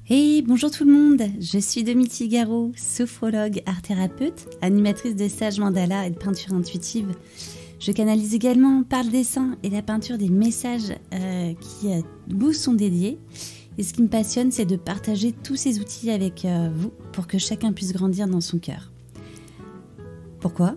Hey, bonjour tout le monde, je suis Domiti Garot, sophrologue, art-thérapeute, animatrice de stages mandala et de peinture intuitive. Je canalise également par le dessin et la peinture des messages qui vous sont dédiés. Et ce qui me passionne, c'est de partager tous ces outils avec vous pour que chacun puisse grandir dans son cœur. Pourquoi ?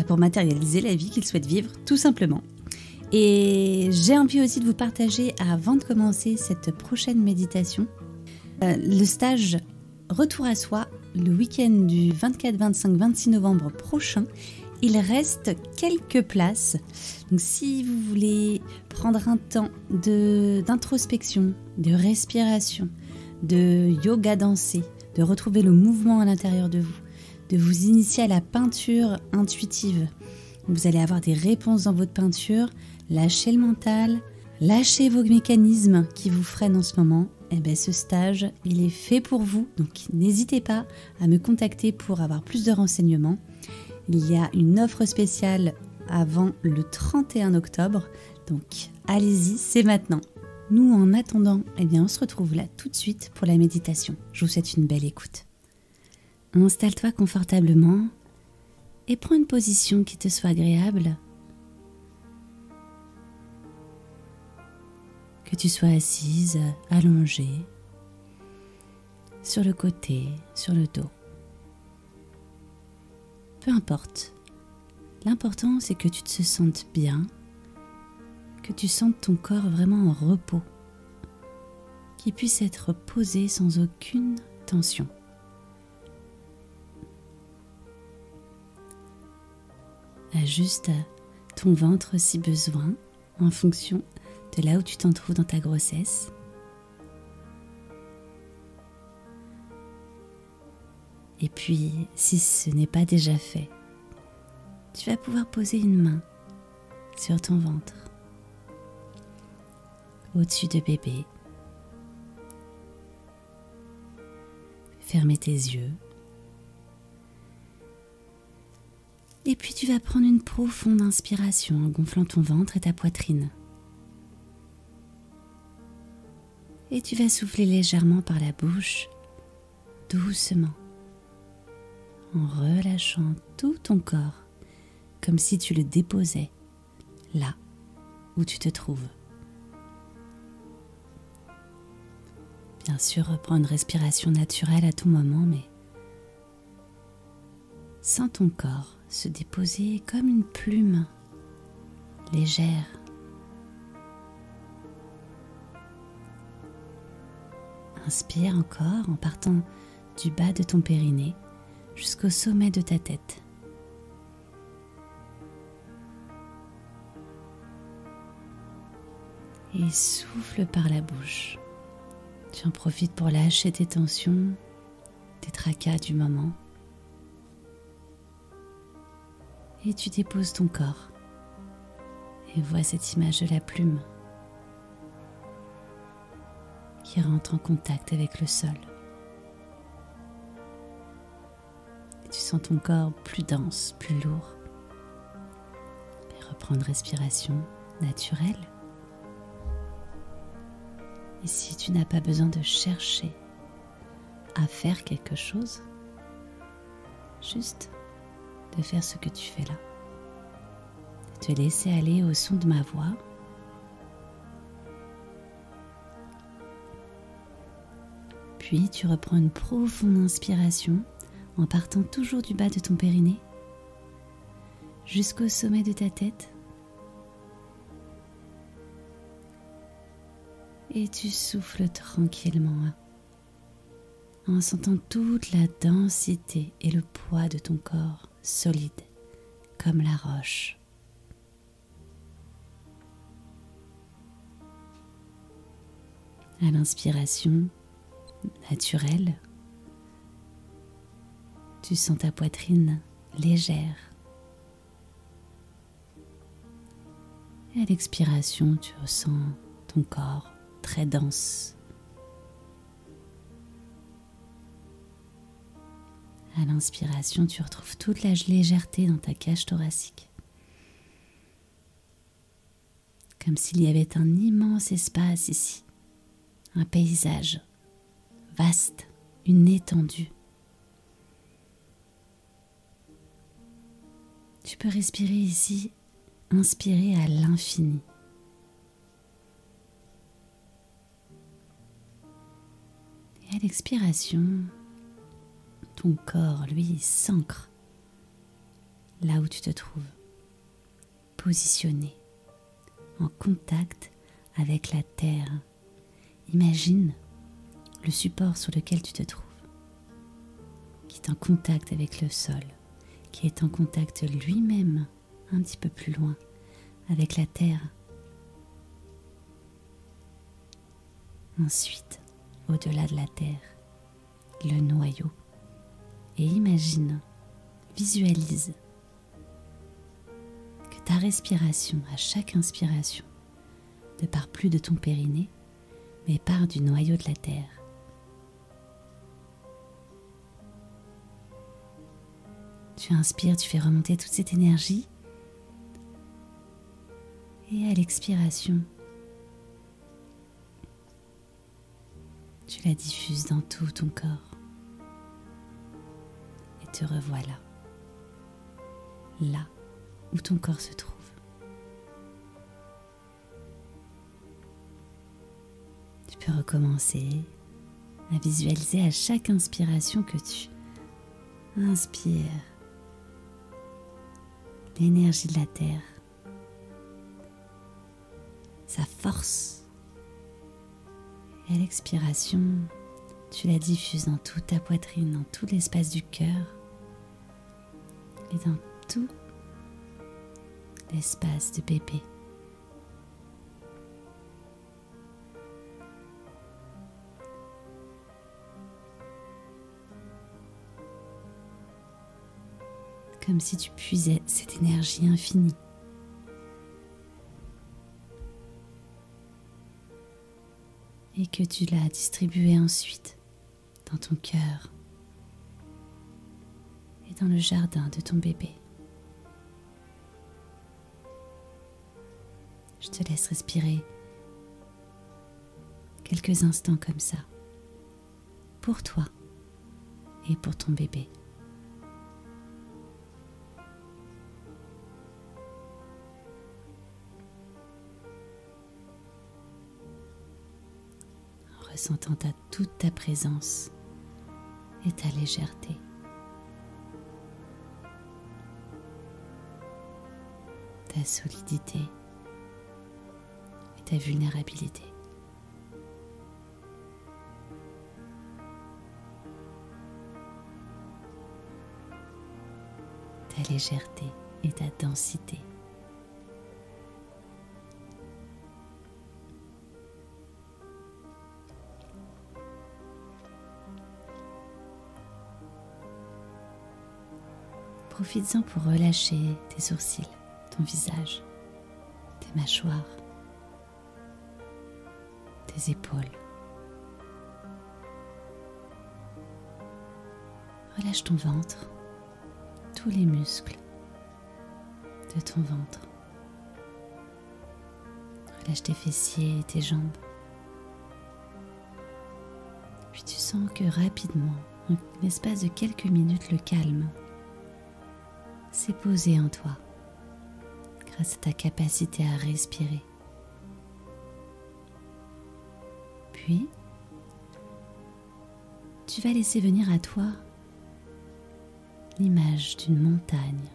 Pour matérialiser la vie qu'il souhaite vivre, tout simplement. Et j'ai envie aussi de vous partager, avant de commencer cette prochaine méditation, le stage Retour à soi, le week-end du 24, 25, 26 novembre prochain. Il reste quelques places. Donc si vous voulez prendre un temps d'introspection, de respiration, de yoga dansé, de retrouver le mouvement à l'intérieur de vous initier à la peinture intuitive. Vous allez avoir des réponses dans votre peinture, lâchez le mental, lâchez vos mécanismes qui vous freinent en ce moment. Ce stage, il est fait pour vous, donc n'hésitez pas à me contacter pour avoir plus de renseignements. Il y a une offre spéciale avant le 31 octobre, donc allez-y, c'est maintenant. Nous, en attendant, on se retrouve là tout de suite pour la méditation. Je vous souhaite une belle écoute. Installe-toi confortablement et prends une position qui te soit agréable. Que tu sois assise, allongée, sur le côté, sur le dos. Peu importe. L'important, c'est que tu te sentes bien, que tu sentes ton corps vraiment en repos, qu'il puisse être posé sans aucune tension. Ajuste ton ventre si besoin, en fonction de là où tu t'en trouves dans ta grossesse. Et puis, si ce n'est pas déjà fait, tu vas pouvoir poser une main sur ton ventre, au-dessus de bébé. Fermer tes yeux. Et puis tu vas prendre une profonde inspiration en gonflant ton ventre et ta poitrine. Et tu vas souffler légèrement par la bouche, doucement, en relâchant tout ton corps, comme si tu le déposais là où tu te trouves. Bien sûr, reprends une respiration naturelle à tout moment, mais sens ton corps se déposer comme une plume légère. Inspire encore en partant du bas de ton périnée jusqu'au sommet de ta tête. Et souffle par la bouche. Tu en profites pour lâcher tes tensions, tes tracas du moment. Et tu déposes ton corps. Et vois cette image de la plume qui rentre en contact avec le sol. Et tu sens ton corps plus dense, plus lourd. Et reprends une respiration naturelle. Et si tu n'as pas besoin de chercher à faire quelque chose, juste de faire ce que tu fais là, de te laisser aller au son de ma voix. Puis tu reprends une profonde inspiration en partant toujours du bas de ton périnée jusqu'au sommet de ta tête. Et tu souffles tranquillement en sentant toute la densité et le poids de ton corps solide comme la roche. À l'inspiration naturelle, tu sens ta poitrine légère. Et à l'expiration, tu ressens ton corps très dense. À l'inspiration, tu retrouves toute la légèreté dans ta cage thoracique. Comme s'il y avait un immense espace ici, un paysage vaste, une étendue. Tu peux respirer ici, inspirer à l'infini. Et à l'expiration, ton corps, lui, s'ancre là où tu te trouves, positionné, en contact avec la terre. Imagine le support sur lequel tu te trouves, qui est en contact avec le sol, qui est en contact lui-même, un petit peu plus loin, avec la terre. Ensuite, au-delà de la terre, le noyau. Et imagine, visualise que ta respiration, à chaque inspiration, ne part plus de ton périnée, mais part du noyau de la terre. Tu inspires, tu fais remonter toute cette énergie. Et à l'expiration, tu la diffuses dans tout ton corps. Et te revoilà, là où ton corps se trouve. Tu peux recommencer à visualiser à chaque inspiration que tu inspires l'énergie de la terre, sa force. Et à l'expiration, tu la diffuses dans toute ta poitrine, dans tout l'espace du cœur et dans tout l'espace de bébé. Comme si tu puisais cette énergie infinie. Et que tu la distribuais ensuite dans ton cœur et dans le jardin de ton bébé. Je te laisse respirer quelques instants comme ça, pour toi et pour ton bébé. Ressentant toute ta présence et ta légèreté. Ta solidité et ta vulnérabilité. Ta légèreté et ta densité. Profites-en pour relâcher tes sourcils, ton visage, tes mâchoires, tes épaules. Relâche ton ventre, tous les muscles de ton ventre. Relâche tes fessiers et tes jambes. Puis tu sens que rapidement, en l'espace de quelques minutes, le calme s'est posé en toi grâce à ta capacité à respirer. Puis, tu vas laisser venir à toi l'image d'une montagne.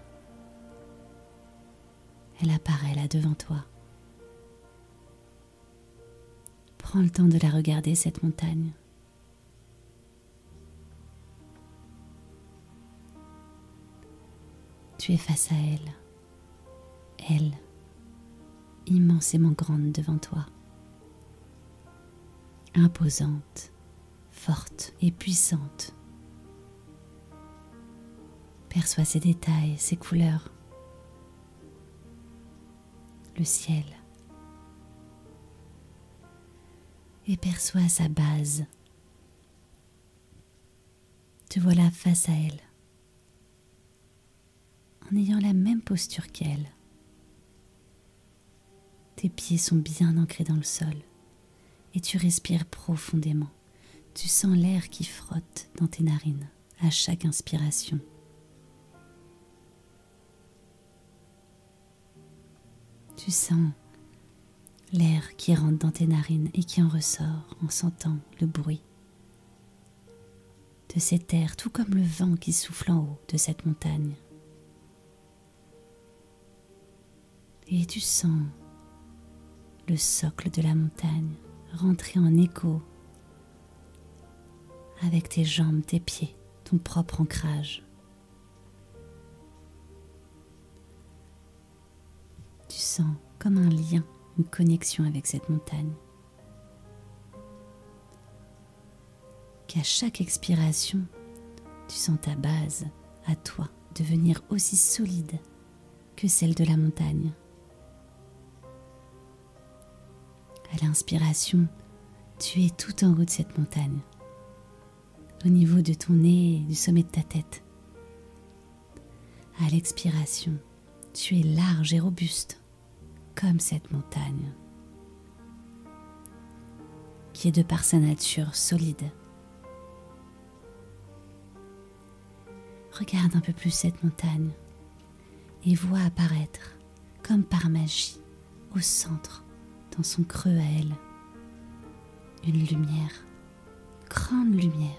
Elle apparaît là devant toi. Prends le temps de la regarder, cette montagne. Tu es face à elle, immensément grande devant toi, imposante, forte et puissante. Perçois ses détails, ses couleurs, le ciel, et perçois sa base. Te voilà face à elle, en ayant la même posture qu'elle. Tes pieds sont bien ancrés dans le sol et tu respires profondément. Tu sens l'air qui frotte dans tes narines à chaque inspiration. Tu sens l'air qui rentre dans tes narines et qui en ressort en sentant le bruit de cet air, tout comme le vent qui souffle en haut de cette montagne. Et tu sens le socle de la montagne rentrer en écho avec tes jambes, tes pieds, ton propre ancrage. Tu sens comme un lien, une connexion avec cette montagne. Qu'à chaque expiration, tu sens ta base, à toi, devenir aussi solide que celle de la montagne. À l'inspiration, tu es tout en haut de cette montagne, au niveau de ton nez et du sommet de ta tête. À l'expiration, tu es large et robuste, comme cette montagne, qui est de par sa nature solide. Regarde un peu plus cette montagne et vois apparaître, comme par magie, au centre, dans son creux à elle, une lumière, grande lumière.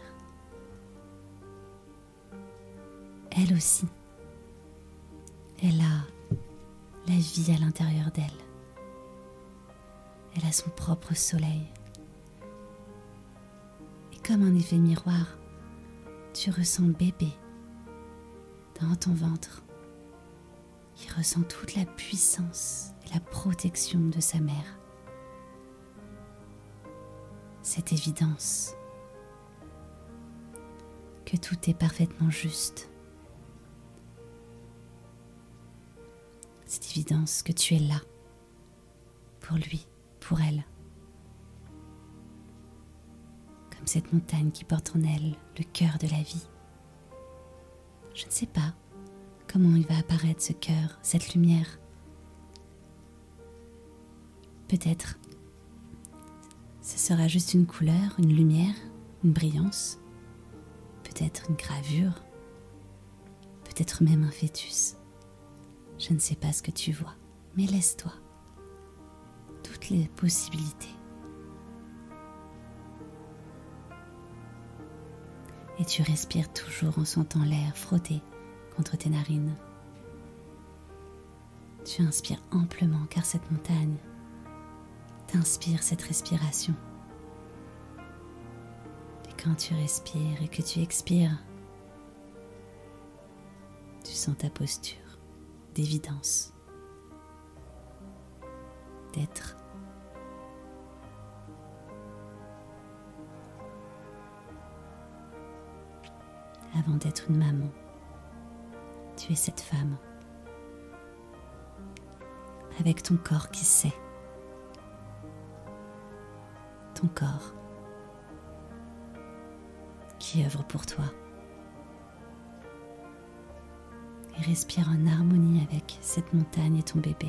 Elle aussi, elle a la vie à l'intérieur d'elle. Elle a son propre soleil. Et comme un effet miroir, tu ressens bébé dans ton ventre, qui ressent toute la puissance et la protection de sa mère. Cette évidence que tout est parfaitement juste. Cette évidence que tu es là, pour lui, pour elle. Comme cette montagne qui porte en elle le cœur de la vie. Je ne sais pas comment il va apparaître ce cœur, cette lumière. Peut-être ce sera juste une couleur, une lumière, une brillance. Peut-être une gravure. Peut-être même un fœtus. Je ne sais pas ce que tu vois, mais laisse-toi toutes les possibilités. Et tu respires toujours en sentant l'air frotter contre tes narines. Tu inspires amplement car cette montagne t'inspire cette respiration. Et quand tu respires et que tu expires, tu sens ta posture d'évidence, d'être. Avant d'être une maman, tu es cette femme, avec ton corps qui sait, ton corps qui œuvre pour toi. Et respire en harmonie avec cette montagne et ton bébé.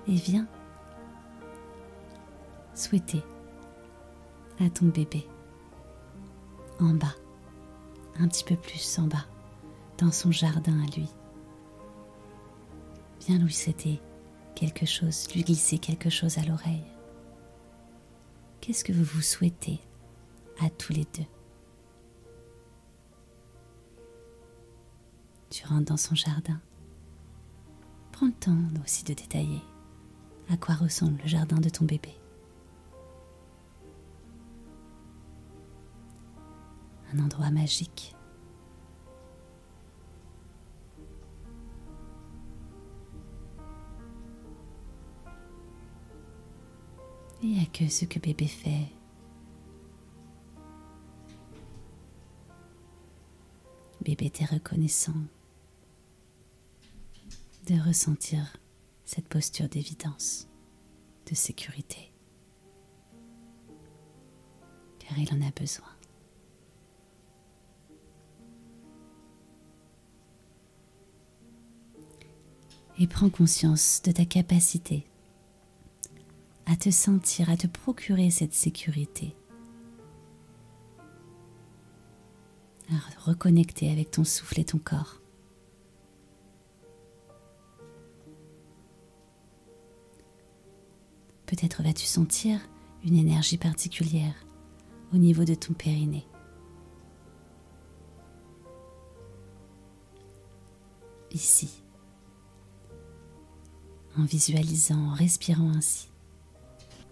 Et viens souhaiter à ton bébé en bas, un petit peu plus en bas, dans son jardin à lui. Viens lui souhaiter quelque chose, lui glisser quelque chose à l'oreille. Qu'est-ce que vous vous souhaitez à tous les deux? Tu rentres dans son jardin. Prends le temps aussi de détailler à quoi ressemble le jardin de ton bébé. Un endroit magique. Il n'y a que ce que bébé fait. Bébé t'est reconnaissant de ressentir cette posture d'évidence, de sécurité, car il en a besoin. Et prends conscience de ta capacité te sentir, à te procurer cette sécurité, à reconnecter avec ton souffle et ton corps. Peut-être vas-tu sentir une énergie particulière au niveau de ton périnée. Ici, en visualisant, en respirant ainsi,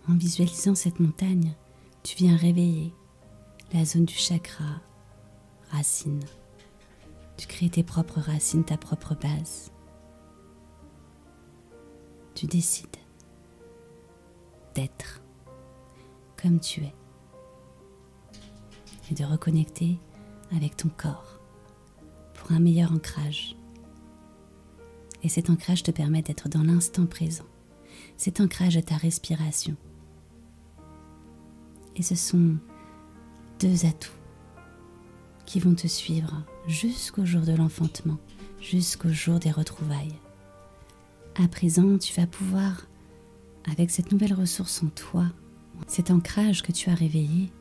en visualisant cette montagne, tu viens réveiller la zone du chakra racine. Tu crées tes propres racines, ta propre base. Tu décides d'être comme tu es et de reconnecter avec ton corps pour un meilleur ancrage. Et cet ancrage te permet d'être dans l'instant présent. Cet ancrage à ta respiration. Et ce sont 2 atouts qui vont te suivre jusqu'au jour de l'enfantement, jusqu'au jour des retrouvailles. À présent, tu vas pouvoir, avec cette nouvelle ressource en toi, cet ancrage que tu as réveillé,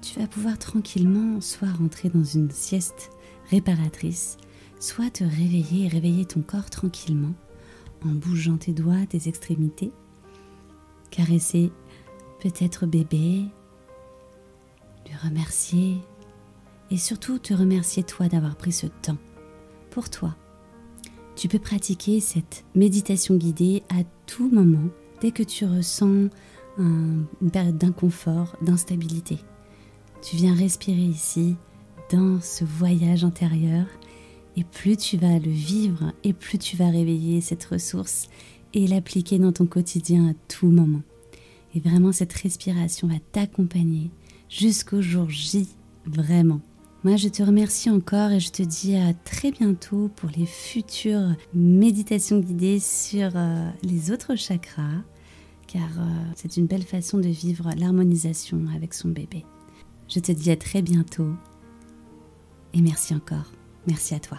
tu vas pouvoir tranquillement soit rentrer dans une sieste réparatrice, soit te réveiller et réveiller ton corps tranquillement en bougeant tes doigts, tes extrémités, caresser peut-être bébé, lui remercier et surtout te remercier toi d'avoir pris ce temps pour toi. Tu peux pratiquer cette méditation guidée à tout moment dès que tu ressens une période d'inconfort, d'instabilité. Tu viens respirer ici dans ce voyage intérieur et plus tu vas le vivre et plus tu vas réveiller cette ressource et l'appliquer dans ton quotidien à tout moment. Et vraiment cette respiration va t'accompagner jusqu'au jour J, vraiment. Moi je te remercie encore et je te dis à très bientôt pour les futures méditations guidées sur les autres chakras, car c'est une belle façon de vivre l'harmonisation avec son bébé. Je te dis à très bientôt et merci encore. Merci à toi.